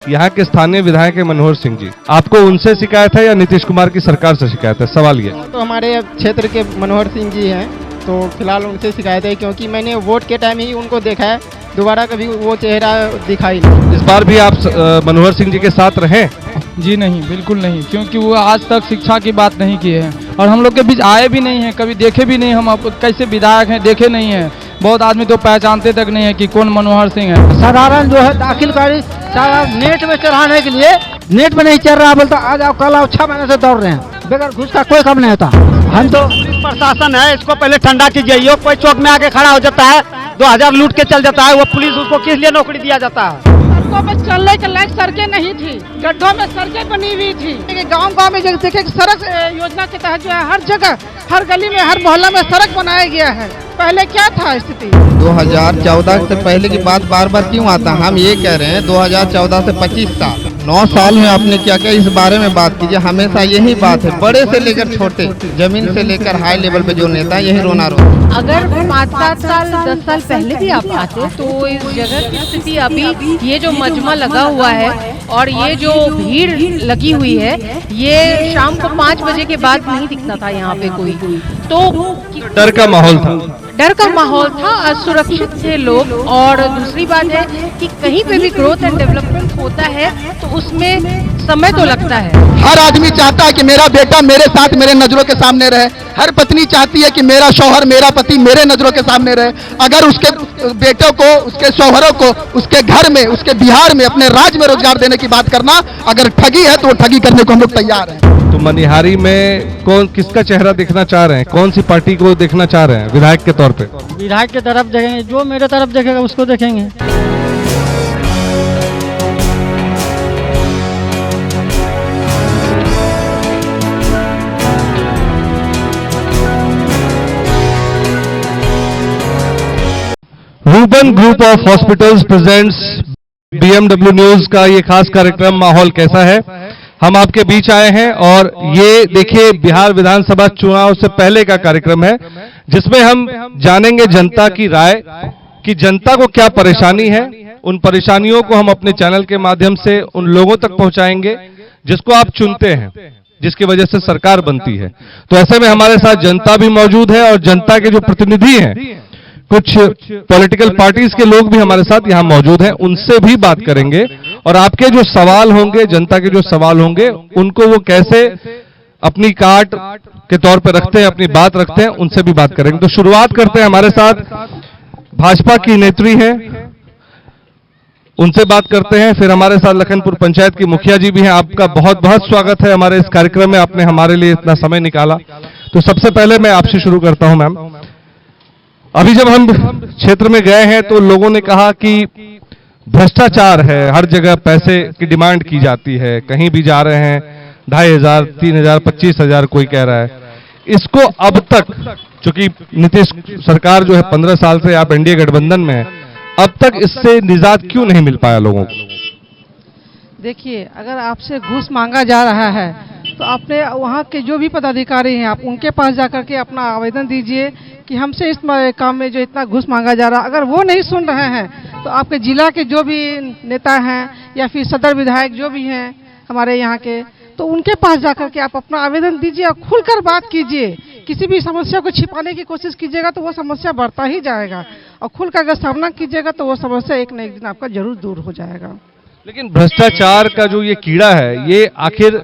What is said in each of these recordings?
यहाँ के स्थानीय विधायक है मनोहर सिंह जी, आपको उनसे शिकायत है या नीतीश कुमार की सरकार से शिकायत है? सवाल ये। तो हमारे क्षेत्र के मनोहर सिंह जी हैं, तो फिलहाल उनसे शिकायत है क्योंकि मैंने वोट के टाइम ही उनको देखा है, दोबारा कभी वो चेहरा दिखाई नहीं। इस बार भी आप मनोहर सिंह जी के साथ रहे? जी नहीं, बिल्कुल नहीं, क्योंकि वो आज तक शिक्षा की बात नहीं की है और हम लोग के बीच आए भी नहीं हैं, कभी देखे भी नहीं। हम आपको कैसे विधायक हैं देखे नहीं हैं, बहुत आदमी तो पहचानते तक नहीं है कि कौन मनोहर सिंह है। साधारण जो है दाखिलकारी सारा नेट में चढ़ाने के लिए, नेट में नहीं चल रहा, बोलता आ जाओ कल आओ, 6 महीने से दौड़ रहे हैं, बगैर घूस का कोई काम नहीं होता। हम तो प्रशासन है, इसको पहले ठंडा कीजिए। यो कोई चौक में आके खड़ा हो जाता है, 2000 लूट के चल जाता है, वो पुलिस उसको किस लिए नौकरी दिया जाता है? सड़कों में चलने के लायक सड़कें नहीं थी, गड्ढों में सड़कें बनी हुई थी। गांव-गांव में देखे सड़क योजना के तहत जो है हर जगह, हर गली में, हर मोहल्ला में सड़क बनाया गया है। पहले क्या था स्थिति? 2014 से पहले की बात बार बार क्यों आता? हम ये कह रहे हैं 2014 से 25 साल, 9 साल में आपने क्या क्या इस बारे में बात कीजिए। हमेशा यही बात है, बड़े से लेकर छोटे, जमीन से लेकर हाई लेवल पे जो नेता है यही रोना रो। अगर 5-7 साल 10 साल पहले भी आप आते तो इस जगह की स्थिति अभी, ये जो मजमा लगा हुआ है और ये जो भीड़ लगी हुई है, ये शाम को 5 बजे के बाद नहीं दिखता था यहाँ पे कोई। तो डर का माहौल था, डर का माहौल था, असुरक्षित थे लोग। और दूसरी बात है कि कहीं पे भी ग्रोथ एंड डेवलपमेंट होता है तो उसमें समय तो लगता है। हर आदमी चाहता है कि मेरा बेटा मेरे साथ मेरे नजरों के सामने रहे, हर पत्नी चाहती है कि मेरा शौहर, मेरा पति मेरे नजरों के सामने रहे। अगर उसके बेटों को, उसके शौहरों को उसके घर में, उसके बिहार में, अपने राज्य में रोजगार देने की बात करना अगर ठगी है तो वो ठगी करने को हम लोग तैयार हैं। तो मनिहारी में कौन किसका चेहरा देखना चाह रहे हैं, कौन सी पार्टी को देखना चाह रहे हैं विधायक के तौर पे? विधायक की तरफ देखेंगे, जो मेरे तरफ देखेगा उसको देखेंगे। Ruban group of hospitals presents BMW news का ये खास कार्यक्रम माहौल कैसा है, हम आपके बीच आए हैं। और ये देखिए बिहार विधानसभा चुनाव से पहले का कार्यक्रम है, जिसमें हम जानेंगे जनता की राय कि जनता को क्या परेशानी है। उन परेशानियों को हम अपने चैनल के माध्यम से उन लोगों तक पहुंचाएंगे जिसको आप चुनते हैं, जिसकी वजह से सरकार बनती है। तो ऐसे में हमारे साथ जनता भी मौजूद है और जनता के जो प्रतिनिधि हैं, कुछ पॉलिटिकल पार्टीज के लोग भी हमारे साथ यहाँ मौजूद हैं, उनसे भी बात करेंगे। और आपके जो सवाल होंगे, जनता के जो सवाल होंगे, उनको वो कैसे अपनी काट के तौर पे रखते हैं, अपनी बात रखते हैं, उनसे भी बात करेंगे। तो शुरुआत करते हैं, हमारे साथ भाजपा की नेत्री हैं, उनसे बात करते हैं। फिर हमारे साथ लखनपुर पंचायत की मुखिया जी भी हैं। आपका बहुत बहुत स्वागत है हमारे इस कार्यक्रम में, आपने हमारे लिए इतना समय निकाला। तो सबसे पहले मैं आपसे शुरू करता हूं मैम। अभी जब हम क्षेत्र में गए हैं तो लोगों ने कहा कि भ्रष्टाचार है, हर जगह पैसे की डिमांड की जाती है, कहीं भी जा रहे हैं 2500, 3000, 25,000 कोई कह रहा है। इसको अब तक, चूंकि नीतीश सरकार जो है 15 साल से आप एनडीए गठबंधन में है, अब तक इससे निजात क्यों नहीं मिल पाया लोगों को? देखिए, अगर आपसे घूस मांगा जा रहा है तो आपने वहाँ के जो भी पदाधिकारी हैं, आप उनके पास जाकर के अपना आवेदन दीजिए कि हमसे इस काम में जो इतना घूस मांगा जा रहा है, अगर वो नहीं सुन रहे हैं तो आपके जिला के जो भी नेता हैं या फिर सदर विधायक जो भी हैं हमारे यहाँ के, तो उनके पास जाकर के आप अपना आवेदन दीजिए और खुलकर बात कीजिए। किसी भी समस्या को छिपाने की कोशिश कीजिएगा तो वो समस्या बढ़ता ही जाएगा, और खुलकर अगर सामना कीजिएगा तो वो समस्या एक न एक दिन आपका जरूर दूर हो जाएगा। लेकिन भ्रष्टाचार का जो ये कीड़ा है, ये आखिर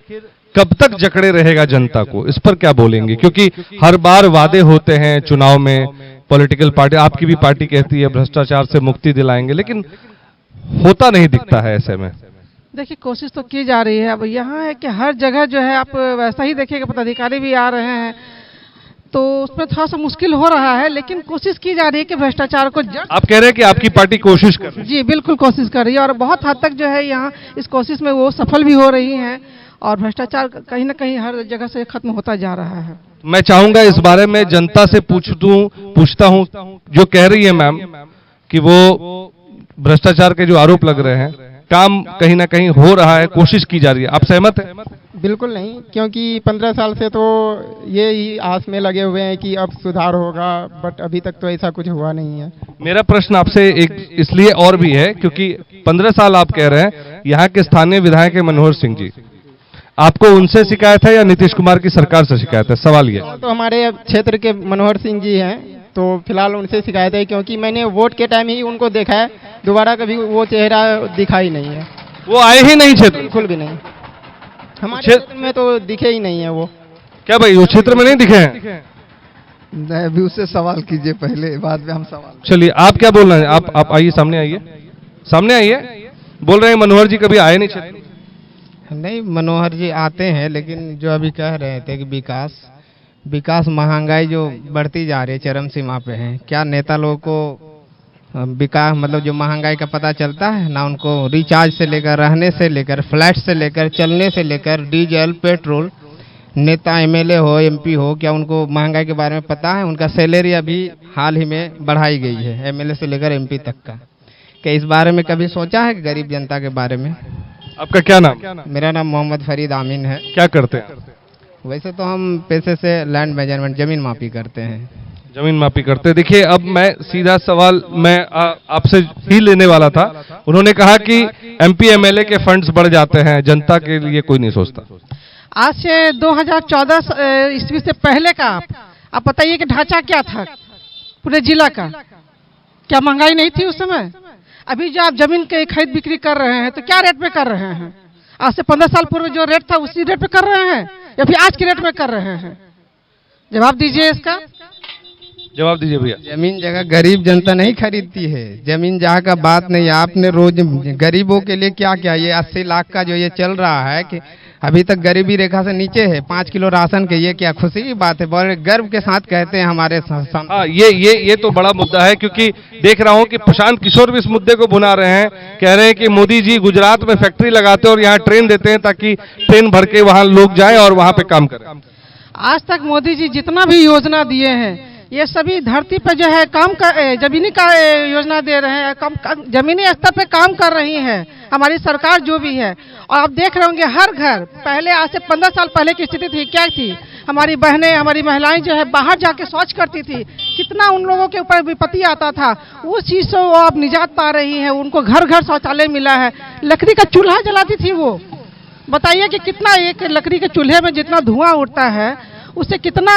कब तक जकड़े रहेगा जनता को, इस पर क्या बोलेंगे? क्योंकि हर बार वादे होते हैं चुनाव में, पॉलिटिकल पार्टी, आपकी भी पार्टी कहती है भ्रष्टाचार से मुक्ति दिलाएंगे, लेकिन होता नहीं दिखता है। ऐसे में देखिए, कोशिश तो की जा रही है। अब यहाँ है कि हर जगह जो है आप वैसा ही देखिएगा, पदाधिकारी भी आ रहे हैं तो उसमें थोड़ा सा मुश्किल हो रहा है, लेकिन कोशिश की जा रही है कि भ्रष्टाचार को आप कह रहे हैं कि आपकी पार्टी कोशिश कर रही है? जी बिल्कुल कोशिश कर रही है, और बहुत हद तक जो है यहाँ इस कोशिश में वो सफल भी हो रही हैं, और भ्रष्टाचार कहीं ना कहीं हर जगह से खत्म होता जा रहा है। मैं चाहूंगा इस बारे में जनता से पूछता हूं, जो कह रही है मैम कि वो भ्रष्टाचार के जो आरोप लग रहे हैं, काम कहीं ना कहीं हो रहा है, कोशिश की जा रही है, आप सहमत हैं? बिल्कुल नहीं, क्योंकि 15 साल से तो ये ही आस में लगे हुए हैं कि अब सुधार होगा, बट अभी तक तो ऐसा कुछ हुआ नहीं है। मेरा प्रश्न आपसे एक इसलिए और भी है क्योंकि 15 साल आप कह रहे हैं, यहाँ के स्थानीय विधायक है मनोहर सिंह जी, आपको उनसे शिकायत है या नीतीश कुमार की सरकार से शिकायत है? सवाल ये। तो हमारे क्षेत्र के मनोहर सिंह जी हैं, तो फिलहाल उनसे शिकायत है, क्योंकि मैंने वोट के टाइम ही उनको देखा है, दोबारा कभी वो चेहरा दिखाई नहीं है। वो आए ही नहीं क्षेत्र? बिल्कुल भी नहीं, हमारे क्षेत्र में तो दिखे ही नहीं है वो। क्या भाई वो क्षेत्र में नहीं दिखे हैं? अभी उससे सवाल कीजिए पहले, बाद में हम सवाल। चलिए आप क्या बोल रहे हैं? आप आइए, सामने आइए, सामने आइए। बोल रहे हैं मनोहर जी कभी आए नहीं क्षेत्र? नहीं, मनोहर जी आते हैं, लेकिन जो अभी कह रहे थे कि विकास महंगाई जो बढ़ती जा रही है चरम सीमा पे है, क्या नेता लोगों को विकास मतलब जो महंगाई का पता चलता है ना? उनको रिचार्ज से लेकर, रहने से लेकर, फ्लैट से लेकर, चलने से लेकर, डीजल, पेट्रोल, नेता एमएलए हो, एमपी हो, क्या उनको महंगाई के बारे में पता है? उनका सैलरी अभी हाल ही में बढ़ाई गई है, एमएलए से लेकर एमपी तक का। क्या इस बारे में कभी सोचा है गरीब जनता के बारे में? आपका क्या नाम? मेरा नाम मोहम्मद फरीद आमीन है। क्या करते हैं? वैसे तो हम पेशे से लैंड मेजरमेंट, जमीन मापी करते हैं। जमीन मापी करते हैं। देखिए अब मैं सीधा सवाल मैं आपसे ही लेने वाला था। उन्होंने कहा कि एमपी एमएलए के फंड्स बढ़ जाते हैं, जनता के लिए कोई नहीं सोचता। आज से 2014 ईस्वी से पहले का आप बताइए कि ढांचा क्या था पूरे जिला का? क्या महंगाई नहीं थी उस समय? अभी जो आप जमीन के खरीद बिक्री कर रहे हैं तो क्या रेट पे कर रहे हैं? आज से 15 साल पूर्व जो रेट था उसी रेट पे कर रहे हैं या फिर आज के रेट में कर रहे हैं? जवाब दीजिए इसका, जवाब दीजिए भैया। जमीन जगह गरीब जनता नहीं खरीदती है, जमीन जगह का बात नहीं। आपने रोज गरीबों के लिए क्या क्या, ये 80 लाख का जो ये चल रहा है कि अभी तक गरीबी रेखा से नीचे है, 5 किलो राशन के, ये क्या खुशी की बात है? बड़े गर्व के साथ कहते हैं हमारे हाँ, ये तो बड़ा मुद्दा है, क्योंकि देख रहा हूँ कि प्रशांत किशोर भी इस मुद्दे को भुना रहे हैं। कह रहे हैं कि मोदी जी गुजरात में फैक्ट्री लगाते हैं और यहाँ ट्रेन देते हैं ताकि ट्रेन भर के वहाँ लोग जाए और वहाँ पे काम करें। आज तक मोदी जी जितना भी योजना दिए हैं ये सभी धरती पे जो है काम कर, जमीनी का योजना दे रहे हैं, जमीनी स्तर पे काम कर रही है हमारी सरकार जो भी है। और आप देख रहे होंगे हर घर, पहले आज से 15 साल पहले की स्थिति थी क्या थी? हमारी बहनें, हमारी महिलाएं जो है बाहर जाके शौच करती थी, कितना उन लोगों के ऊपर विपत्ति आता था। उस चीज़ से वो अब निजात पा रही है, उनको घर घर शौचालय मिला है। लकड़ी का चूल्हा जलाती थी वो, बताइए कि कितना एक लकड़ी के चूल्हे में जितना धुआं उठता है उससे कितना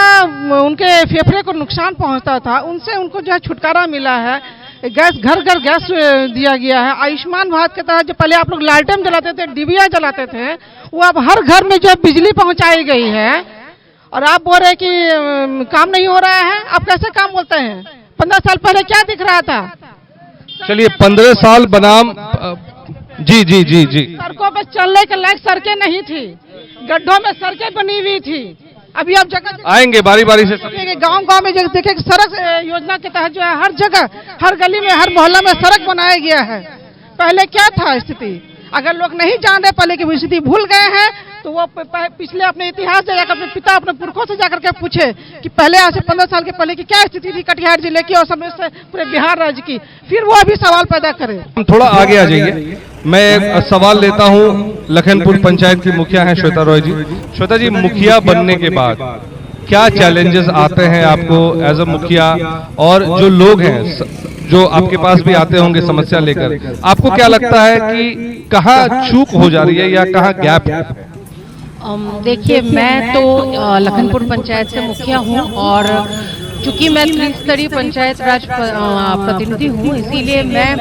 उनके फेफड़े को नुकसान पहुंचता था। उनसे उनको जो है छुटकारा मिला है। गैस, घर घर गैस दिया गया है। आयुष्मान भारत के तहत जो पहले आप लोग लालटेन जलाते थे, डिबिया जलाते थे, वो अब हर घर में जो है बिजली पहुंचाई गई है। और आप बोल रहे हैं कि काम नहीं हो रहा है। आप कैसे काम बोलते हैं? 15 साल पहले क्या दिख रहा था? चलिए 15 साल बनाम जी जी जी जी सड़कों पर चलने के लायक सड़कें नहीं थी, गड्ढों में सड़कें बनी हुई थी। अभी आप जगह आएंगे बारी बारी से। गांव-गांव में जगह देखिए सड़क योजना के तहत जो है हर जगह, हर गली में, हर मोहल्ला में सड़क बनाया गया है। पहले क्या था स्थिति? अगर लोग नहीं जान रहे पहले की स्थिति, भूल गए हैं, तो वो पिछले अपने इतिहास से जाकर, अपने पिता, अपने पुरखों से जाकर के पूछे कि पहले आज से 15 साल के पहले की क्या स्थिति थी कटिहार जिले की और समय से पूरे बिहार राज्य की, फिर वो अभी सवाल पैदा करें। हम थोड़ा आगे आ जाइए। मैं एक सवाल लेता हूँ, लखनपुर पंचायत की मुखिया हैं श्वेता रॉय जी। श्वेता जी, मुखिया बनने के बाद क्या चैलेंजेस आते हैं आपको एज अ मुखिया, और जो लोग हैं जो आपके पास भी आते होंगे समस्या लेकर, आपको क्या लगता है कि कहाँ चूक हो जा रही है या कहाँ गैप है? देखिए, मैं तो लखनपुर पंचायत से मुखिया हूँ और चूंकि मैं त्रिस्तरीय पंचायत राज प्रतिनिधि हूँ, इसीलिए मैं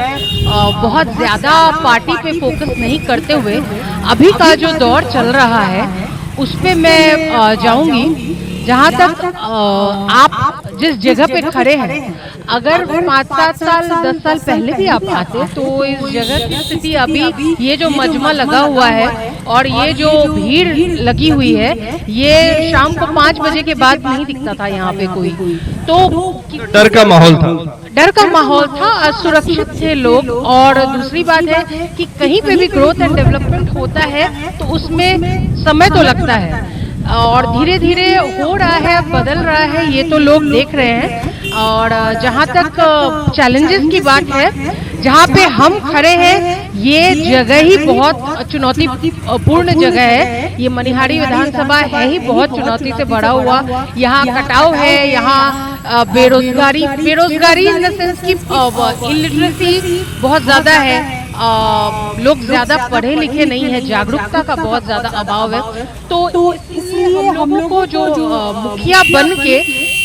बहुत ज़्यादा पार्टी पे फोकस नहीं करते हुए अभी का जो दौर चल रहा है उस पे मैं जाऊंगी। जहाँ तक आप जिस जगह पे खड़े हैं, अगर 5-7 साल 10 साल पहले भी आप आते तो इस जगह की स्थिति अभी ये जो मजमा लगा हुआ है और ये जो भीड़ लगी हुई है, ये शाम को 5 बजे के बाद नहीं दिखता था यहाँ पे कोई। तो डर का माहौल था, डर का माहौल था, असुरक्षित थे लोग। और दूसरी बात है कि कहीं पे भी ग्रोथ एंड डेवलपमेंट होता है तो उसमें समय तो लगता है और धीरे धीरे हो रहा है, बदल रहा है, ये तो लोग देख रहे हैं। और जहाँ तक चैलेंजेस की बात है, जहाँ पे हम खड़े हैं ये जगह ही बहुत चुनौतीपूर्ण जगह है। ये मनिहारी विधानसभा है ही बहुत चुनौती से भरा हुआ। यहाँ कटाव है, यहाँ बेरोजगारी इन द सेंस की इलिटरेसी बहुत ज़्यादा है लोग ज्यादा पढ़े लिखे नहीं है, जागरूकता का बहुत ज्यादा अभाव है। तो इसलिए हम लोगों को जो मुखिया बन के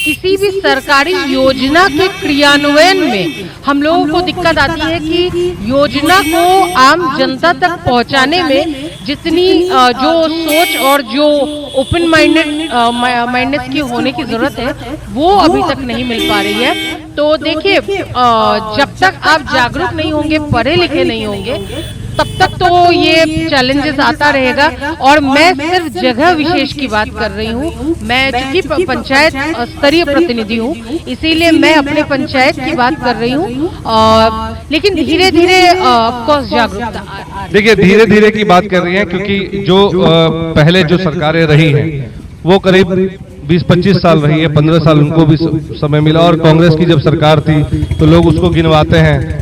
किसी भी सरकारी योजना के क्रियान्वयन में हम लोगों को दिक्कत आती है कि योजना को आम जनता तक पहुंचाने में जितनी जो सोच और जो ओपन माइंडनेस की होने की जरूरत है वो अभी तक नहीं मिल पा रही है। तो देखिए, जब तक आप जागरूक नहीं होंगे, पढ़े लिखे नहीं होंगे, तब तक तो ये चैलेंजेस आता रहेगा। और मैं सिर्फ जगह विशेष की बात कर रही हूँ, मैं चूंकि पंचायत स्तरीय प्रतिनिधि हूँ इसीलिए मैं अपने पंचायत की बात कर रही हूँ। लेकिन धीरे धीरे ऑफकोर्स जागरूकता, देखिए धीरे धीरे की बात कर रही है, क्योंकि जो पहले जो सरकारें रही हैं वो करीब 20-25 साल रही है, 15 साल उनको भी समय मिला। और कांग्रेस की जब सरकार थी तो लोग उसको गिनवाते हैं।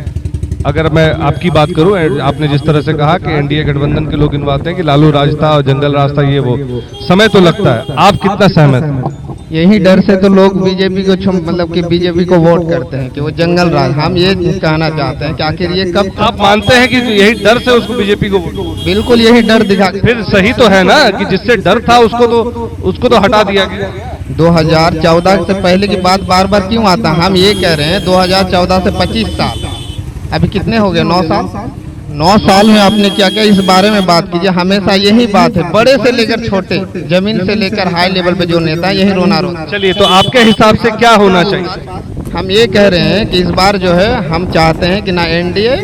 अगर मैं आपकी बात करूं, आपने जिस तरह से कहा कि एनडीए गठबंधन के लोग गिनवाते हैं कि लालू राज था और जंगल राज था, ये वो समय तो लगता है। आप कितना सहमत हैं? यही डर से तो लोग बीजेपी को मतलब कि बीजेपी को वोट करते हैं कि वो जंगल राज। हम ये कहना चाहते हैं कि आखिर ये कब आप मानते हैं कि यही डर से उसको बीजेपी को? बिल्कुल यही डर दिखा। फिर सही तो है ना कि जिससे डर था उसको तो हटा दिया गया। 2014 से पहले की बात बार बार क्यों आता? हम ये कह रहे हैं 2014 से 25 साल, अभी कितने हो गए? 9 साल। 9 साल में आपने क्या क्या इस बारे में बात कीजिए। हमेशा यही बात है, बड़े से लेकर छोटे, जमीन से लेकर हाई लेवल पे जो नेता यही रोना रोना। चलिए, तो आपके हिसाब से क्या होना चाहिए? हम ये कह रहे हैं कि इस बार जो है हम चाहते हैं कि ना एनडीए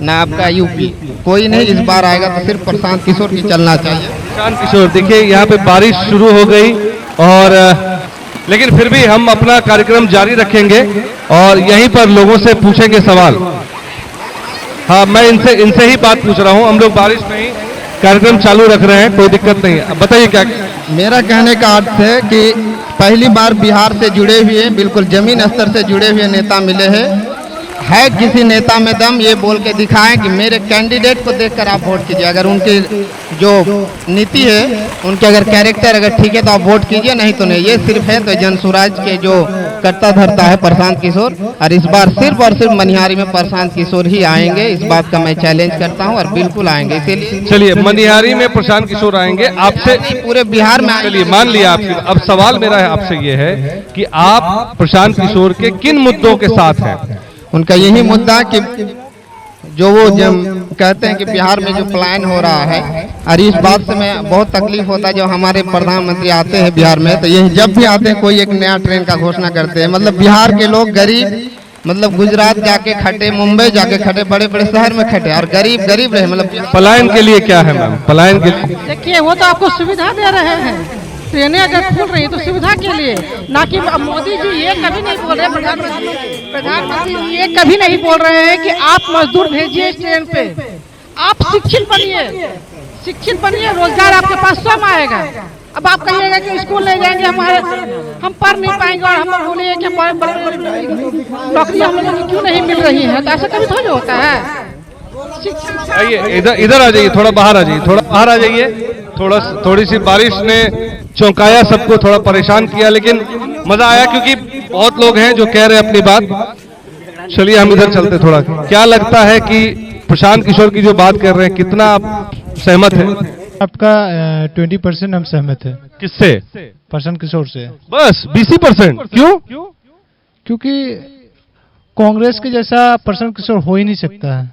ना आपका यूपी, कोई नहीं इस बार आएगा तो सिर्फ प्रशांत किशोर की चलना चाहिए। प्रशांत किशोर, देखिए यहाँ पे बारिश शुरू हो गई और लेकिन फिर भी हम अपना कार्यक्रम जारी रखेंगे और यहीं पर लोगों से पूछेंगे सवाल। हाँ, मैं इनसे ही बात पूछ रहा हूँ। हम लोग बारिश में ही कार्यक्रम चालू रख रहे हैं, कोई दिक्कत नहीं है। अब बताइए क्या? मेरा कहने का अर्थ है कि पहली बार बिहार से जुड़े हुए, बिल्कुल जमीन स्तर से जुड़े हुए नेता मिले हैं। है किसी नेता में दम, ये बोल के दिखाएं कि मेरे कैंडिडेट को देखकर आप वोट कीजिए। अगर उनकी जो नीति है, उनके अगर कैरेक्टर अगर ठीक है तो आप वोट कीजिए, नहीं तो नहीं। ये सिर्फ है तो जन स्वराज के जो करता धरता है प्रशांत किशोर, और इस बार सिर्फ और सिर्फ मनिहारी में प्रशांत किशोर ही आएंगे। इस बात का मैं चैलेंज करता हूं और बिल्कुल आएंगे। इसीलिए चलिए, मनिहारी में प्रशांत किशोर आएंगे। आपसे पूरे बिहार में चलिए, मान लिया आपकी। अब सवाल मेरा है आपसे ये है कि आप प्रशांत किशोर के किन मुद्दों के साथ हैं? उनका यही मुद्दा कि जो वो जब कहते हैं कि बिहार में जो प्लान हो रहा है, और इस बात से मैं बहुत तकलीफ होता है। जब हमारे प्रधानमंत्री आते हैं बिहार में तो यही जब भी आते हैं कोई एक नया ट्रेन का घोषणा करते हैं। मतलब बिहार के लोग गरीब, मतलब गुजरात जाके खटे, मुंबई जाके खटे, बड़े बड़े शहर में खटे, और गरीब गरीब रहे। मतलब पलायन के लिए क्या है मैम? पलायन के लिए देखिए, वो तो आपको सुविधा दे रहे हैं। ट्रेनें अगर खुल रही है तो सुविधा के लिए, ना कि मोदी जी ये कभी नहीं बोल रहे, प्रधानमंत्री जी ये कभी नहीं बोल रहे हैं कि आप मजदूर भेजिए इस ट्रेन पे। आप शिक्षित बनिए, रोजगार आपके पास स्वयं आएगा। अब आप कहिएगा कि स्कूल नहीं जाएंगे, हम पढ़ नहीं पाएंगे, और हम बोलेंगे कि नौकरी हम लोगों की क्यों नहीं मिल रही है, तो ऐसा कभी थोड़ी होता है। आइए, इधर आ जाइए, थोड़ा बाहर आ जाइए, थोड़ा बाहर आ जाइए। थोड़ी सी बारिश ने चौंकाया सबको, थोड़ा परेशान किया, लेकिन मजा आया क्योंकि बहुत लोग हैं जो कह रहे हैं अपनी बात। चलिए हम इधर चलते थोड़ा। क्या लगता है कि प्रशांत किशोर की जो बात कर रहे हैं, कितना आप सहमत हैं? आपका 20% हम सहमत है। किससे? प्रशांत किशोर से। बस 20%? क्यों? क्योंकि कांग्रेस के जैसा प्रशांत किशोर हो ही नहीं सकता है।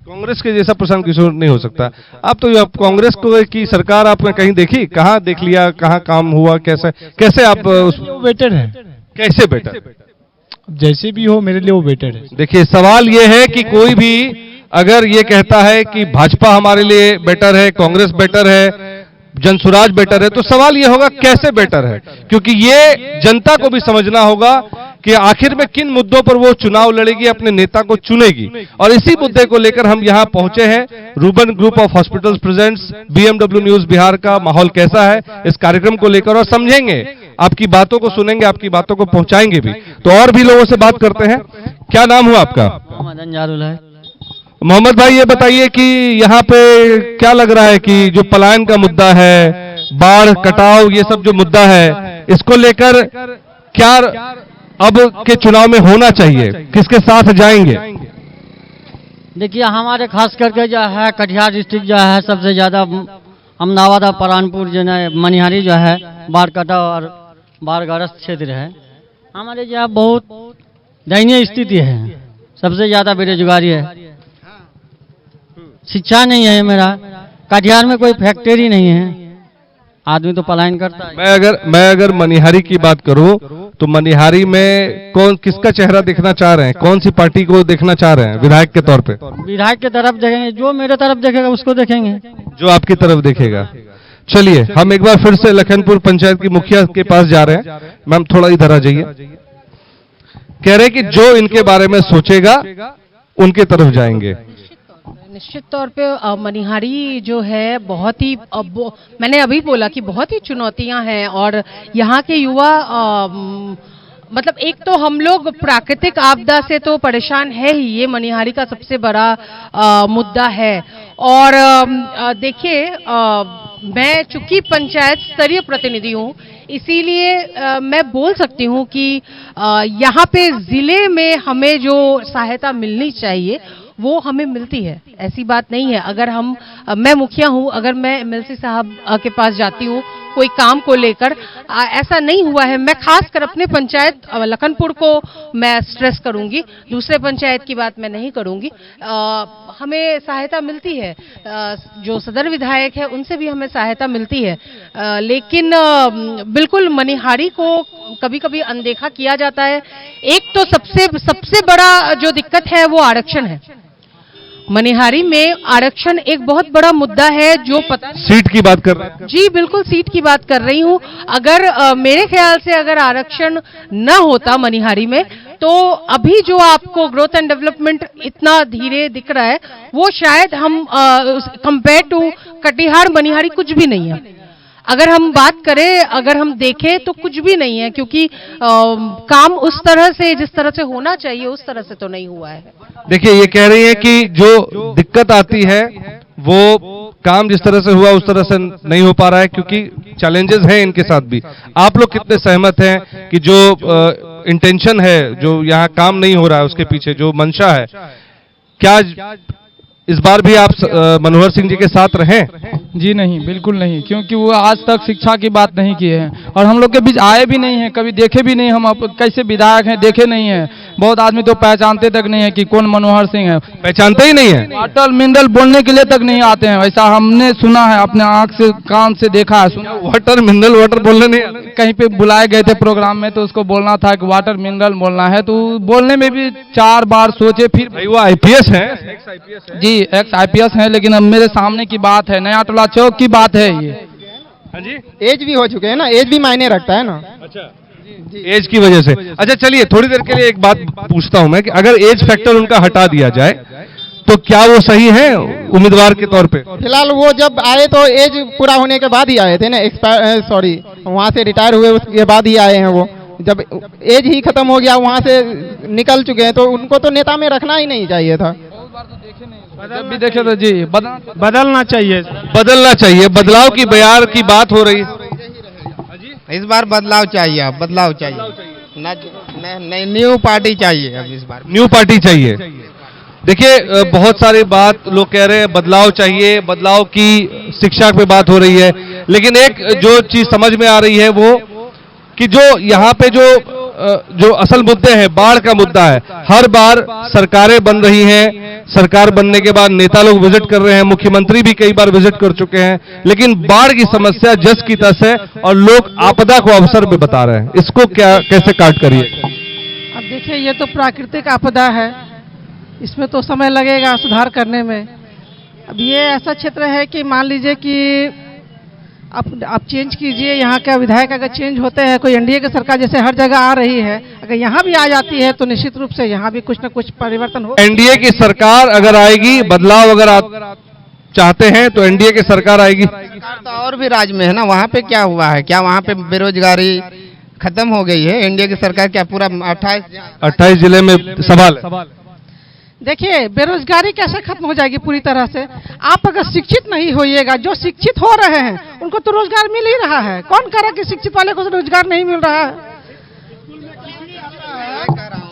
कांग्रेस के जैसा प्रशांत किशोर नहीं हो सकता। आप तो कांग्रेस को की सरकार आपने कहीं देखी? कहाँ देख लिया? कहाँ काम हुआ? कैसे आप वो बेटर है। कैसे बेटर? जैसे भी हो मेरे लिए वो बेटर है। देखिए, सवाल ये है कि कोई भी अगर ये कहता है कि भाजपा हमारे लिए बेटर है, कांग्रेस बेटर है, जनसुराज बेटर है, तो सवाल ये होगा कैसे बेटर है? क्योंकि ये जनता को भी समझना होगा कि आखिर में किन मुद्दों पर वो चुनाव लड़ेगी, अपने नेता को चुनेगी। और इसी मुद्दे को लेकर हम यहाँ पहुंचे हैं। Ruban group of hospitals presents BMW news Bihar का माहौल कैसा है, इस कार्यक्रम को लेकर, और समझेंगे, आपकी बातों को सुनेंगे, आपकी बातों को पहुंचाएंगे भी। तो और भी लोगों से बात करते हैं। क्या नाम हुआ आपका? मोहम्मद भाई, ये बताइए कि यहाँ पे क्या लग रहा है कि जो पलायन का मुद्दा है, बाढ़, कटाव, ये सब जो मुद्दा है, इसको लेकर क्या अब के चुनाव में होना चाहिए? किसके साथ जाएंगे? देखिए हमारे खास करके जो है कटिहार डिस्ट्रिक्ट जो है सबसे ज़्यादा अमदावाद और परानपुर जो है मनिहारी जो है बाढ़कटा और बाढ़ग्रस्त क्षेत्र है। हमारे यहाँ बहुत दयनीय स्थिति है, सबसे ज़्यादा बेरोजगारी है, शिक्षा नहीं है। मेरा कटिहार में कोई फैक्ट्री नहीं है, आदमी तो पलायन करता है। मैं अगर मनिहारी की बात करूं तो मनिहारी में किसका चेहरा देखना चाह रहे हैं, कौन सी पार्टी को देखना चाह रहे हैं विधायक के तौर पे? विधायक की तरफ देखेंगे, जो मेरे तरफ देखेगा उसको देखेंगे, जो आपकी तरफ देखेगा। चलिए हम एक बार फिर से लखनपुर पंचायत की मुखिया के पास जा रहे हैं। मैम थोड़ा इधर आ जाइए। कह रहे कि जो इनके बारे में सोचेगा उनके तरफ जाएंगे। निश्चित तौर पे मनिहारी जो है बहुत ही मैंने अभी बोला कि बहुत ही चुनौतियां हैं और यहाँ के युवा मतलब एक तो हम लोग प्राकृतिक आपदा से तो परेशान है ही, ये मनिहारी का सबसे बड़ा मुद्दा है। और देखिए मैं चूंकि पंचायत स्तरीय प्रतिनिधि हूँ इसीलिए मैं बोल सकती हूँ कि यहाँ पे जिले में हमें जो सहायता मिलनी चाहिए वो हमें मिलती है, ऐसी बात नहीं है। अगर मैं मुखिया हूँ, अगर मैं एमएलसी साहब के पास जाती हूँ कोई काम को लेकर, ऐसा नहीं हुआ है। मैं खासकर अपने पंचायत लखनपुर को मैं स्ट्रेस करूंगी, दूसरे पंचायत की बात मैं नहीं करूंगी। हमें सहायता मिलती है, जो सदर विधायक है उनसे भी हमें सहायता मिलती है, लेकिन बिल्कुल मनिहारी को कभी कभी अनदेखा किया जाता है। एक तो सबसे बड़ा जो दिक्कत है वो आरक्षण है। मनिहारी में आरक्षण एक बहुत बड़ा मुद्दा है। जो सीट की बात कर रहे हैं? जी बिल्कुल सीट की बात कर रही हूँ। अगर मेरे ख्याल से अगर आरक्षण न होता मनिहारी में तो अभी जो आपको ग्रोथ एंड डेवलपमेंट इतना धीरे दिख रहा है वो शायद हम कंपेयर टू कटिहार मनिहारी कुछ भी नहीं है। अगर हम बात करें, अगर हम देखें तो कुछ भी नहीं है, क्योंकि काम उस तरह से जिस तरह से होना चाहिए उस तरह से तो नहीं हुआ है। देखिए ये कह रही है कि जो दिक्कत आती है वो काम जिस तरह से हुआ उस तरह से नहीं हो पा रहा है, क्योंकि चैलेंजेस हैं इनके साथ भी। आप लोग कितने सहमत हैं कि जो इंटेंशन है, जो यहाँ काम नहीं हो रहा है उसके पीछे जो मंशा है, क्या इस बार भी आप मनोहर सिंह जी के साथ रहें? जी नहीं, बिल्कुल नहीं, क्योंकि वो आज तक शिक्षा की बात नहीं किए हैं और हम लोग के बीच आए भी नहीं हैं, कभी देखे भी नहीं। हम कैसे विधायक हैं देखे नहीं हैं, बहुत आदमी तो पहचानते तक नहीं है कि कौन मनोहर सिंह है, पहचानते ही नहीं है। वाटर मिनरल बोलने के लिए तक नहीं आते हैं, ऐसा हमने सुना है, अपने आंख से कान से देखा है, सुना। वाटर मिनरल वाटर बोलने नहीं, कहीं पे बुलाए गए थे प्रोग्राम में तो उसको बोलना था कि वाटर मिनरल बोलना है, तो बोलने में भी 4 बार सोचे, फिर भाई वो आईपीएस है। जी एक्स आईपीएस है, लेकिन अब मेरे सामने की बात है, नया टोला चौक की बात है ये। हाँ जी, एज भी हो चुके हैं ना, एज भी मायने रखता है ना। अच्छा, एज की वजह से। अच्छा चलिए थोड़ी देर के लिए एक बात पूछता हूं मैं कि अगर एज फैक्टर उनका हटा दिया जाए तो क्या वो सही है उम्मीदवार के तौर पे? फिलहाल वो जब आए तो एज पूरा होने के बाद ही आए थे ना, सॉरी वहाँ से रिटायर हुए उसके बाद ही आए हैं। वो जब एज ही खत्म हो गया, वहाँ से निकल चुके हैं, तो उनको तो नेता में रखना ही नहीं चाहिए था। जब भी देखे तो जी बदलना चाहिए, बदलना चाहिए। बदलाव की बयार की बात हो रही है। इस बार बदलाव चाहिए, बदलाव चाहिए, न्यू पार्टी चाहिए। अब इस बार न्यू पार्टी चाहिए। देखिए बहुत सारी बात लोग कह रहे हैं बदलाव चाहिए, बदलाव की शिक्षा पे बात हो रही है, लेकिन एक जो चीज समझ में आ रही है वो कि जो यहाँ पे जो असल मुद्दे हैं, बाढ़ का मुद्दा है। हर बार सरकारें बन रही हैं, सरकार बनने के बाद नेता लोग विजिट कर रहे हैं, मुख्यमंत्री भी कई बार विजिट कर चुके हैं, लेकिन बाढ़ की समस्या जस की तस है और लोग आपदा को अवसर में बता रहे हैं। इसको कैसे काट करिए? अब देखिए ये तो प्राकृतिक आपदा है, इसमें तो समय लगेगा सुधार करने में। अब ये ऐसा क्षेत्र है कि मान लीजिए कि आप चेंज कीजिए, यहाँ का विधायक अगर चेंज होते हैं, कोई एनडीए की सरकार जैसे हर जगह आ रही है, अगर यहाँ भी आ जाती है तो निश्चित रूप से यहाँ भी कुछ न कुछ परिवर्तन हो। एनडीए की सरकार अगर आएगी, बदलाव अगर आप चाहते हैं तो एनडीए की सरकार आएगी। सरकार तो और भी राज्य में है ना, वहाँ पे क्या हुआ है? क्या वहाँ पे बेरोजगारी खत्म हो गई है? एनडीए की सरकार क्या पूरा 28 जिले में सवाल है। देखिए बेरोजगारी कैसे खत्म हो जाएगी पूरी तरह से? आप अगर शिक्षित नहीं होइएगा, जो शिक्षित हो रहे हैं उनको तो रोजगार मिल ही रहा है। कौन कह रहा है कि शिक्षित वाले को रोजगार नहीं मिल रहा है?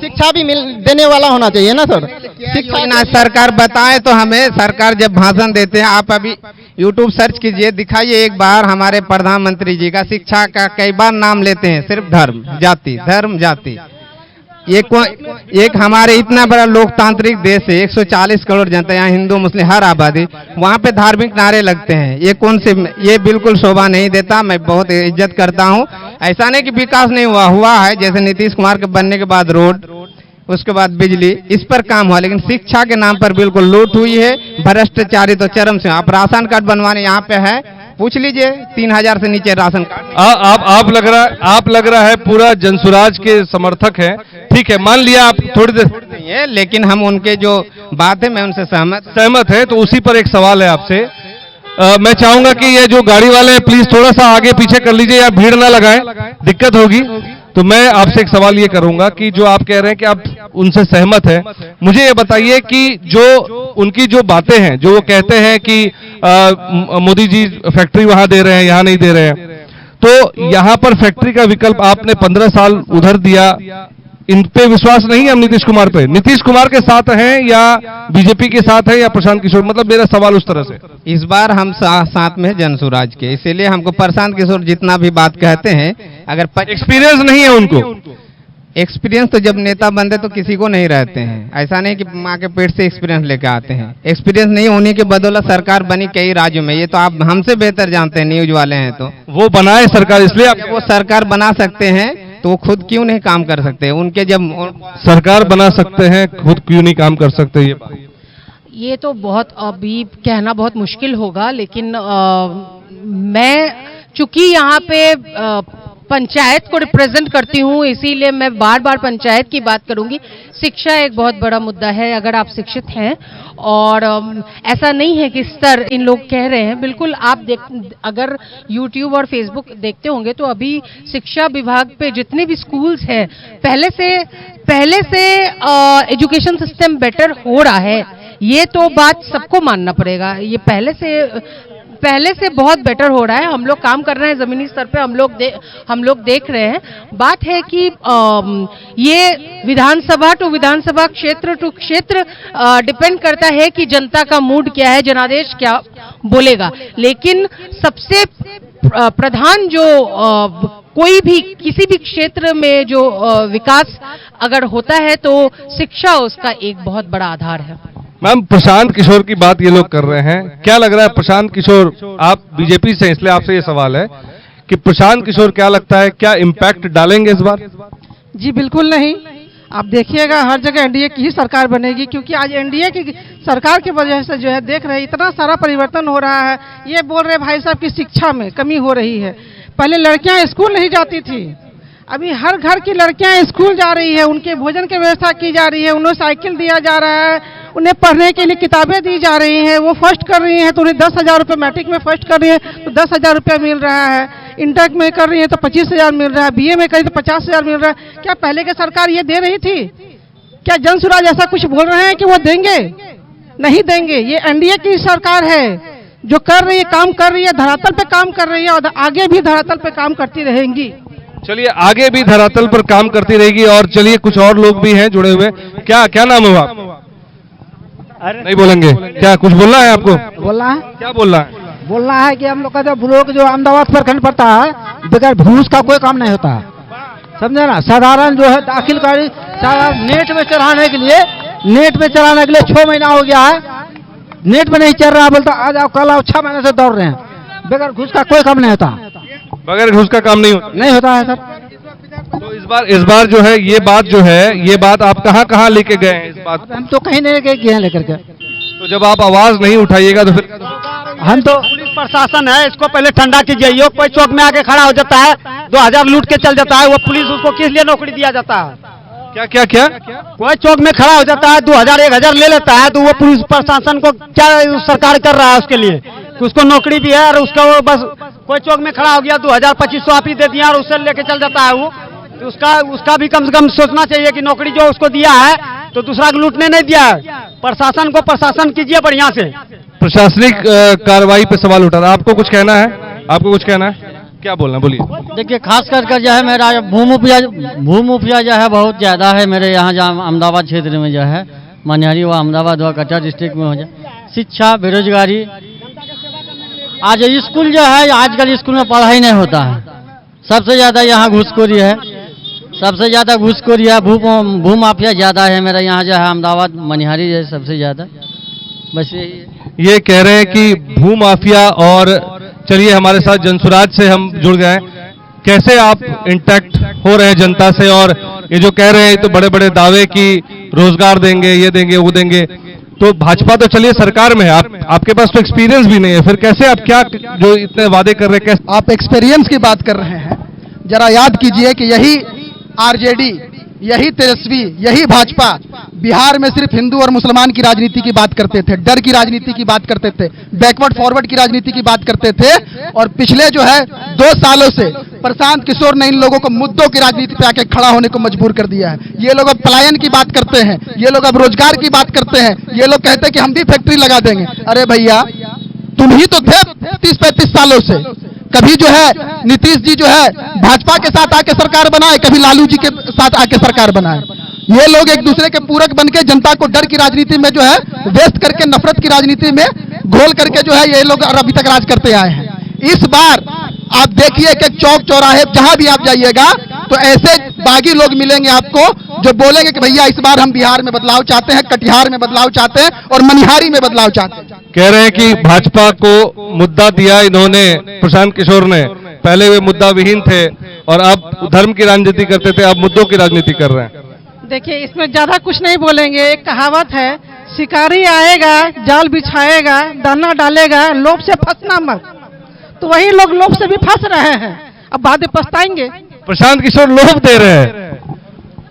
शिक्षा भी देने वाला होना चाहिए ना सर। योजना सरकार बताए तो हमें, सरकार जब भाषण देते हैं, आप अभी YouTube सर्च कीजिए, दिखाइए एक बार हमारे प्रधानमंत्री जी का शिक्षा का कई बार नाम लेते हैं, सिर्फ धर्म जाति। एक हमारे इतना बड़ा लोकतांत्रिक देश है, 140 करोड़ जनता, यहाँ हिंदू मुस्लिम हर आबादी, वहाँ पे धार्मिक नारे लगते हैं। ये बिल्कुल शोभा नहीं देता। मैं बहुत इज्जत करता हूँ। ऐसा नहीं कि विकास नहीं हुआ है, जैसे नीतीश कुमार के बनने के बाद रोड, उसके बाद बिजली, इस पर काम हुआ, लेकिन शिक्षा के नाम पर बिल्कुल लूट हुई है, भ्रष्टाचारी तो चरम से। आप राशन कार्ड बनवाने यहाँ पे है, पूछ लीजिए, 3000 से नीचे राशन कार्ड। आप लग रहा है पूरा जनसुराज के समर्थक हैं। ठीक है, मान लिया आप थोड़ी देर नहीं है, लेकिन हम उनके जो बात है मैं उनसे सहमत है। तो उसी पर एक सवाल है आपसे। मैं चाहूंगा कि ये जो गाड़ी वाले हैं प्लीज थोड़ा सा आगे पीछे कर लीजिए, या भीड़ ना लगाएं, दिक्कत होगी। तो मैं आपसे एक सवाल ये करूंगा कि जो आप कह रहे हैं कि आप उनसे सहमत हैं, मुझे ये बताइए कि जो उनकी जो बातें हैं, जो वो कहते हैं कि मोदी जी फैक्ट्री वहां दे रहे हैं, यहाँ नहीं दे रहे हैं, तो यहाँ पर फैक्ट्री का विकल्प आपने 15 साल उधर दिया, इन पे विश्वास नहीं है हम नीतीश कुमार पे? नीतीश कुमार के साथ हैं या बीजेपी के साथ है या प्रशांत किशोर? मतलब मेरा सवाल उस तरह से। इस बार हम साथ में जनसुराज के, इसीलिए हमको प्रशांत किशोर जितना भी बात कहते हैं, अगर एक्सपीरियंस नहीं है उनको। एक्सपीरियंस तो जब नेता बनते तो किसी को नहीं रहते हैं। ऐसा नहीं कि माँ के पेट से एक्सपीरियंस लेके आते हैं। एक्सपीरियंस नहीं होने के बदौलत सरकार बनी कई राज्यों में, ये तो आप हमसे बेहतर जानते हैं, न्यूज वाले हैं। तो वो बनाए सरकार, इसलिए वो सरकार बना सकते हैं तो वो खुद क्यों नहीं काम कर सकते? उनके जब सरकार बना सकते हैं, खुद क्यों नहीं काम कर सकते? ये तो बहुत अभी कहना बहुत मुश्किल होगा, लेकिन मैं चूंकि यहाँ पे पंचायत को रिप्रेजेंट करती हूँ, इसीलिए मैं बार बार पंचायत की बात करूंगी। शिक्षा एक बहुत बड़ा मुद्दा है। अगर आप शिक्षित हैं, और ऐसा नहीं है कि स्तर इन लोग कह रहे हैं, बिल्कुल आप अगर YouTube और Facebook देखते होंगे तो अभी शिक्षा विभाग पे जितने भी स्कूल्स हैं, पहले से एजुकेशन सिस्टम बेटर हो रहा है। ये तो बात सबको मानना पड़ेगा। ये पहले से बहुत बेटर हो रहा है। हम लोग काम कर रहे हैं जमीनी स्तर पे, हम लोग देख रहे हैं। बात है कि ये विधानसभा टू विधानसभा, क्षेत्र टू क्षेत्र डिपेंड करता है कि जनता का मूड क्या है, जनादेश क्या बोलेगा। लेकिन सबसे प्रधान जो कोई भी किसी भी क्षेत्र में जो विकास अगर होता है तो शिक्षा उसका एक बहुत बड़ा आधार है। मैम, प्रशांत किशोर की बात ये लोग कर रहे हैं, क्या लग रहा है प्रशांत किशोर, आप बीजेपी से, इसलिए आपसे ये सवाल है कि प्रशांत किशोर क्या लगता है, क्या इम्पैक्ट डालेंगे इस बार? जी बिल्कुल नहीं। आप देखिएगा हर जगह एनडीए की ही सरकार बनेगी, क्योंकि आज एनडीए की सरकार की वजह से जो है देख रहे हैं इतना सारा परिवर्तन हो रहा है। ये बोल रहे भाई साहब की शिक्षा में कमी हो रही है। पहले लड़कियां स्कूल नहीं जाती थी, अभी हर घर की लड़कियां स्कूल जा रही है, उनके भोजन की व्यवस्था की जा रही है, उन्हें साइकिल दिया जा रहा है, उन्हें पढ़ने के लिए किताबें दी जा रही हैं, वो फर्स्ट कर रही हैं तो उन्हें 10,000 रुपये, मैट्रिक में फर्स्ट कर रही है तो 10,000 रुपया मिल रहा है, इंटर में कर रही है तो 25,000 मिल रहा है, बीए में करी तो 50,000 मिल रहा है। क्या पहले की सरकार ये दे रही थी? क्या जनसुराज ऐसा कुछ बोल रहे हैं कि वो देंगे? नहीं देंगे। ये एनडीए की सरकार है जो कर रही है, काम कर रही है, धरातल पे काम कर रही है और आगे भी धरातल पे काम करती रहेंगी। चलिए, आगे भी धरातल पर काम करती रहेगी। और चलिए, कुछ और लोग भी हैं जुड़े हुए। क्या नाम हुआ? नहीं बोलेंगे? क्या कुछ बोलना है आपको? बोलना है। क्या बोलना है? बोलना है कि हम लोग का जो ब्लॉक जो अहमदाबाद प्रखंड पड़ता है, बगैर घूस का कोई काम नहीं होता है, समझे ना। साधारण जो है दाखिलकारी नेट में चढ़ाने के लिए 6 महीना हो गया है, नेट में नहीं चल रहा, बोलता आज आओ कल आओ, 6 महीने से दौड़ रहे हैं। बगैर घूस का कोई काम नहीं होता। बगैर घूस का काम नहीं होता है सर। तो इस बार जो है ये बात आप कहाँ लेके गए हैं? इस बात हम तो कहीं नहीं लेके गए हैं लेकर के। तो जब आप आवाज नहीं उठाइएगा तो फिर हम तो पुलिस प्रशासन है, इसको पहले ठंडा कीजिए। कोई चौक में आके खड़ा हो जाता है, 2000 लूट के चल जाता है, वो पुलिस उसको किस लिए नौकरी दिया जाता है? क्या कोई चौक में खड़ा हो जाता है, 2000 1000 ले लेता है, तो वो पुलिस प्रशासन को क्या सरकार कर रहा है उसके लिए? उसको नौकरी भी है और उसका वो बस कोई चौक में खड़ा हो गया, 2000-2500 आप ही दे दिया और उससे लेके चल जाता है वो। तो उसका भी कम से कम सोचना चाहिए कि नौकरी जो उसको दिया है तो दूसरा को लूटने नहीं दिया है। प्रशासन को प्रशासन कीजिए बढ़िया से। प्रशासनिक कार्रवाई पे सवाल उठा रहा, आपको कुछ कहना है? क्या बोलना, बोलिए। देखिए, खास करके जो है मेरा भूमि उपजा जो है बहुत ज़्यादा है मेरे यहाँ, जहाँ अहमदाबाद क्षेत्र में जो है मनिहारी हुआ, अहमदाबाद हुआ, कटरा डिस्ट्रिक्ट में हो जाए। शिक्षा, बेरोजगारी, आज स्कूल जो है, आजकल स्कूल में पढ़ाई नहीं होता है। सबसे ज़्यादा यहाँ घूसखोरी है, सबसे ज़्यादा घूसखोरी है, भू माफिया ज़्यादा है मेरा यहाँ जो है, अहमदाबाद मनिहारी जो है सबसे ज़्यादा। बस ये कह रहे हैं कि भू माफिया। और चलिए हमारे साथ जनसुराज से हम जुड़ गए हैं। कैसे आप इंटैक्ट हो रहे हैं जनता से, और ये जो कह रहे हैं तो बड़े बड़े दावे कि रोजगार देंगे, ये देंगे, वो देंगे, तो भाजपा तो चलिए सरकार में है, आपके पास तो एक्सपीरियंस भी नहीं है, फिर कैसे आप क्या जो इतने वादे कर रहे हैं, कैसे आप एक्सपीरियंस की बात कर रहे हैं? जरा याद कीजिए कि यही आरजेडी, यही तेजस्वी, यही भाजपा बिहार में सिर्फ हिंदू और मुसलमान की राजनीति की बात करते थे, डर की राजनीति की बात करते थे, बैकवर्ड फॉरवर्ड की राजनीति की बात करते थे। और पिछले जो है 2 सालों से प्रशांत किशोर ने इन लोगों को मुद्दों की राजनीति पे आके खड़ा होने को मजबूर कर दिया है। ये लोग अब पलायन की बात करते हैं, ये लोग अब रोजगार की बात करते हैं, ये लोग कहते हैं कि हम भी फैक्ट्री लगा देंगे। अरे भैया, तुम ही तो थे 30-35 सालों से। कभी जो है नीतीश जी जो है भाजपा के साथ आके सरकार बनाए, कभी लालू जी के साथ आके सरकार बनाए। ये लोग एक दूसरे के पूरक बनके जनता को डर की राजनीति में जो है व्यस्त करके, नफरत की राजनीति में घोल करके जो है ये लोग अभी तक राज करते आए हैं। इस बार आप देखिए कि चौक चौराहे जहां भी आप जाइएगा तो ऐसे बागी लोग मिलेंगे आपको जो बोलेंगे कि भैया इस बार हम बिहार में बदलाव चाहते हैं, कटिहार में बदलाव चाहते हैं और मनिहारी में बदलाव चाहते हैं। कह रहे हैं कि भाजपा को मुद्दा दिया इन्होंने, प्रशांत किशोर ने, पहले वे मुद्दा विहीन थे और अब धर्म की राजनीति करते थे, अब मुद्दों की राजनीति कर रहे हैं। देखिए, इसमें ज्यादा कुछ नहीं बोलेंगे। एक कहावत है, शिकारी आएगा, जाल बिछाएगा, दाना डालेगा, लोभ से फंसना मत। तो वही लोग लोभ से भी फंस रहे हैं, अब बाद में पछताएंगे। प्रशांत किशोर लोभ दे रहे हैं।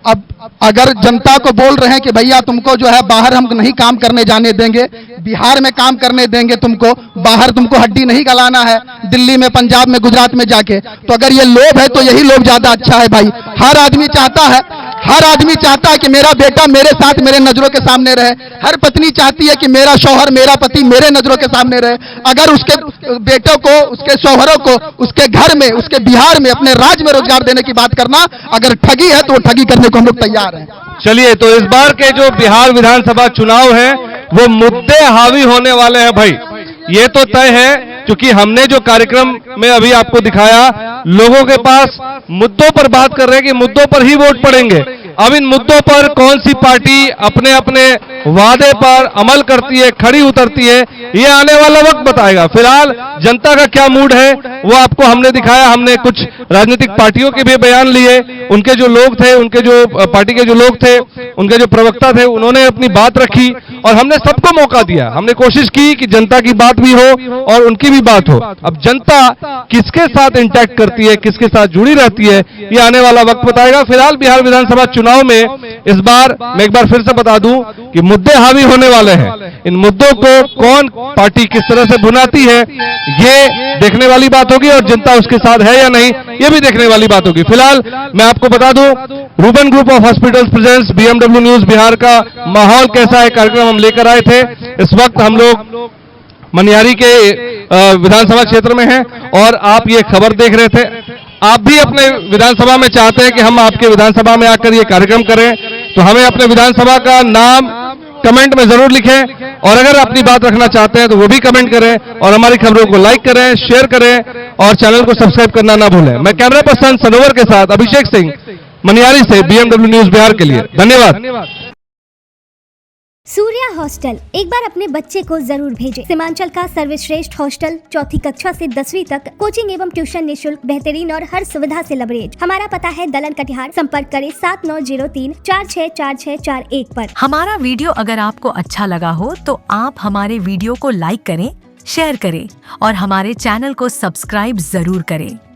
अब अगर जनता को बोल रहे हैं कि भैया तुमको जो है बाहर हम नहीं काम करने जाने देंगे, बिहार में काम करने देंगे तुमको, बाहर तुमको हड्डी नहीं गलाना है दिल्ली में, पंजाब में, गुजरात में जाके, तो अगर ये लोभ है तो यही लोभ ज्यादा अच्छा है भाई। हर आदमी चाहता है, हर आदमी चाहता है कि मेरा बेटा मेरे साथ मेरे नजरों के सामने रहे। हर पत्नी चाहती है कि मेरा शौहर, मेरा पति मेरे नजरों के सामने रहे। अगर उसके बेटों को, उसके शौहरों को उसके घर में, उसके बिहार में, अपने राज्य में रोजगार देने की बात करना अगर ठगी है तो वो ठगी करने को हम लोग तैयार हैं। चलिए, तो इस बार के जो बिहार विधानसभा चुनाव है वो मुद्दे हावी होने वाले हैं भाई, ये तो तय है। क्योंकि हमने जो कार्यक्रम में अभी आपको दिखाया, लोगों के पास मुद्दों पर बात कर रहे हैं कि मुद्दों पर ही वोट पड़ेंगे। अब इन मुद्दों पर कौन सी पार्टी अपने अपने वादे पर अमल करती है, खड़ी उतरती है, ये आने वाला वक्त बताएगा। फिलहाल जनता का क्या मूड है वो आपको हमने दिखाया। हमने कुछ राजनीतिक पार्टियों के भी बयान लिए, उनके जो लोग थे, उनके जो पार्टी के जो लोग थे, उनके जो प्रवक्ता थे, उन्होंने अपनी बात रखी और हमने सबको मौका दिया। हमने कोशिश की कि जनता की बात भी हो और उनकी भी बात हो। अब जनता किसके साथ इंटैक्ट करती है, किसके साथ जुड़ी रहती है, ये आने वाला वक्त बताएगा। फिलहाल बिहार विधानसभा चुनाव में इस बार मैं एक बार फिर से बता दूं कि मुद्दे हावी होने वाले हैं। इन मुद्दों को कौन पार्टी किस तरह से भुनाती है ये देखने वाली बात होगी और जनता उसके साथ है या नहीं ये भी देखने वाली बात होगी। फिलहाल मैं आपको बता दूं, Ruban group of hospitals presents BMW news Bihar का माहौल कैसा है कार्यक्रम हम लेकर आए थे। इस वक्त हम लोग मनिहारी के विधानसभा क्षेत्र में हैं और आप ये खबर देख रहे थे। आप भी अपने विधानसभा में चाहते हैं कि हम आपके विधानसभा में आकर ये कार्यक्रम करें, तो हमें अपने विधानसभा का नाम कमेंट में जरूर लिखें और अगर अपनी बात रखना चाहते हैं तो वो भी कमेंट करें और हमारी खबरों को लाइक करें, शेयर करें और चैनल को सब्सक्राइब करना ना भूलें। मैं कैमरा पर्सन सनोवर के साथ अभिषेक सिंह, मनिहारी से बीएमडब्ल्यू न्यूज बिहार के लिए धन्यवाद। सूर्या हॉस्टल, एक बार अपने बच्चे को जरूर भेजें। सीमांचल का सर्वश्रेष्ठ हॉस्टल, 4ठी कक्षा से 10वीं तक कोचिंग एवं ट्यूशन निःशुल्क, बेहतरीन और हर सुविधा से लबरेज। हमारा पता है दलन कटिहार। संपर्क करें 7903464641 पर। हमारा वीडियो अगर आपको अच्छा लगा हो तो आप हमारे वीडियो को लाइक करें, शेयर करें और हमारे चैनल को सब्सक्राइब जरूर करें।